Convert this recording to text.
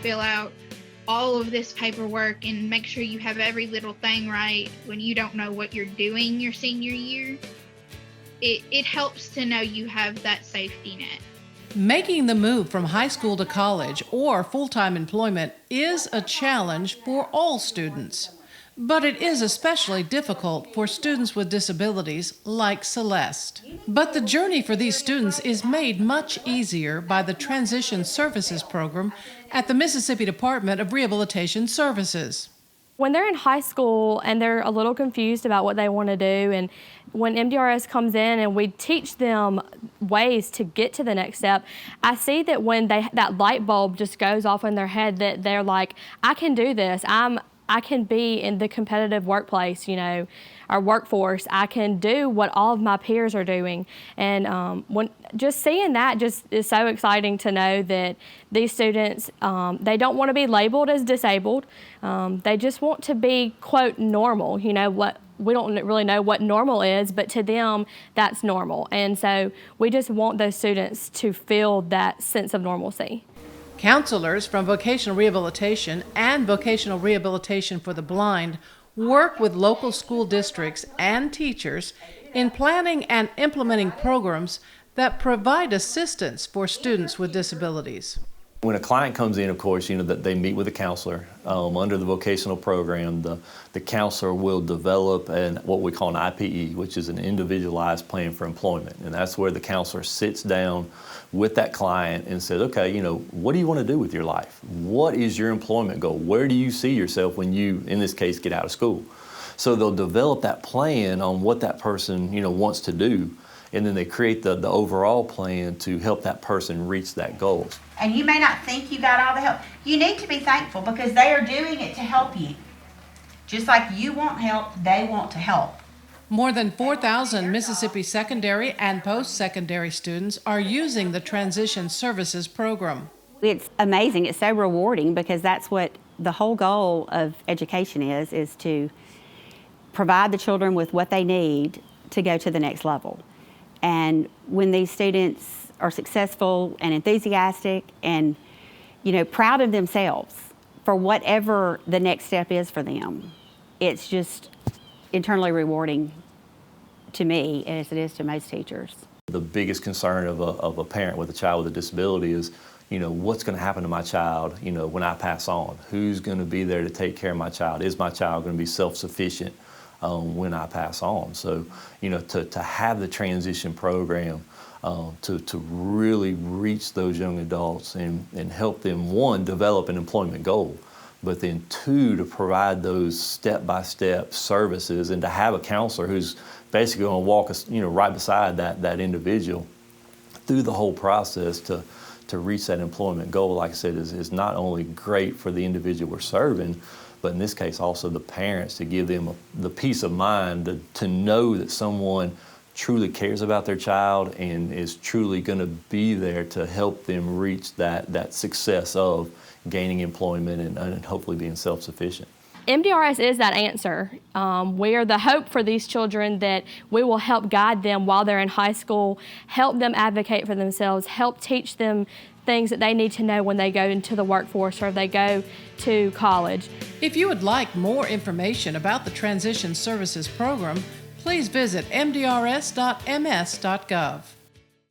fill out all of this paperwork and make sure you have every little thing right when you don't know what you're doing your senior year. It helps to know you have that safety net. Making the move from high school to college or full-time employment is a challenge for all students. But it is especially difficult for students with disabilities like Celeste. But the journey for these students is made much easier by the Transition Services Program at the Mississippi Department of Rehabilitation Services. When they're in high school and they're a little confused about what they want to do, and when MDRS comes in and we teach them ways to get to the next step, I see that when that light bulb just goes off in their head, that they're like, I can do this. I can be in the competitive workplace, our workforce. I can do what all of my peers are doing. And when just seeing that just is so exciting to know that these students, they don't want to be labeled as disabled. They just want to be, quote, normal. We don't really know what normal is, but to them, that's normal. And so we just want those students to feel that sense of normalcy. Counselors from Vocational Rehabilitation and Vocational Rehabilitation for the Blind work with local school districts and teachers in planning and implementing programs that provide assistance for students with disabilities. When a client comes in, of course, that they meet with a counselor. Under the vocational program, the counselor will develop what we call an IPE, which is an individualized plan for employment. And that's where the counselor sits down with that client and says, okay, what do you want to do with your life? What is your employment goal? Where do you see yourself when you, in this case, get out of school? So they'll develop that plan on what that person, wants to do. And then they create the overall plan to help that person reach that goal. And you may not think you got all the help. You need to be thankful because they are doing it to help you. Just like you want help, they want to help. More than 4,000 Mississippi secondary and post-secondary students are using the Transition Services Program. It's amazing. It's so rewarding because that's what the whole goal of education is to provide the children with what they need to go to the next level. And when these students are successful and enthusiastic and, proud of themselves for whatever the next step is for them, it's just internally rewarding to me as it is to most teachers. The biggest concern of a parent with a child with a disability is, what's going to happen to my child, when I pass on? Who's going to be there to take care of my child? Is my child going to be self-sufficient when I pass on? So, to have the transition program to really reach those young adults and help them, one, develop an employment goal, but then two, to provide those step-by-step services and to have a counselor who's basically going to walk us, right beside that individual through the whole process to reach that employment goal, like I said, is not only great for the individual we're serving, but in this case also the parents, to give them the peace of mind to know that someone truly cares about their child and is truly going to be there to help them reach that success of gaining employment and hopefully being self-sufficient. MDRS is that answer. We are the hope for these children that we will help guide them while they're in high school, help them advocate for themselves, help teach them things that they need to know when they go into the workforce or they go to college. If you would like more information about the Transition Services Program, please visit mdrs.ms.gov.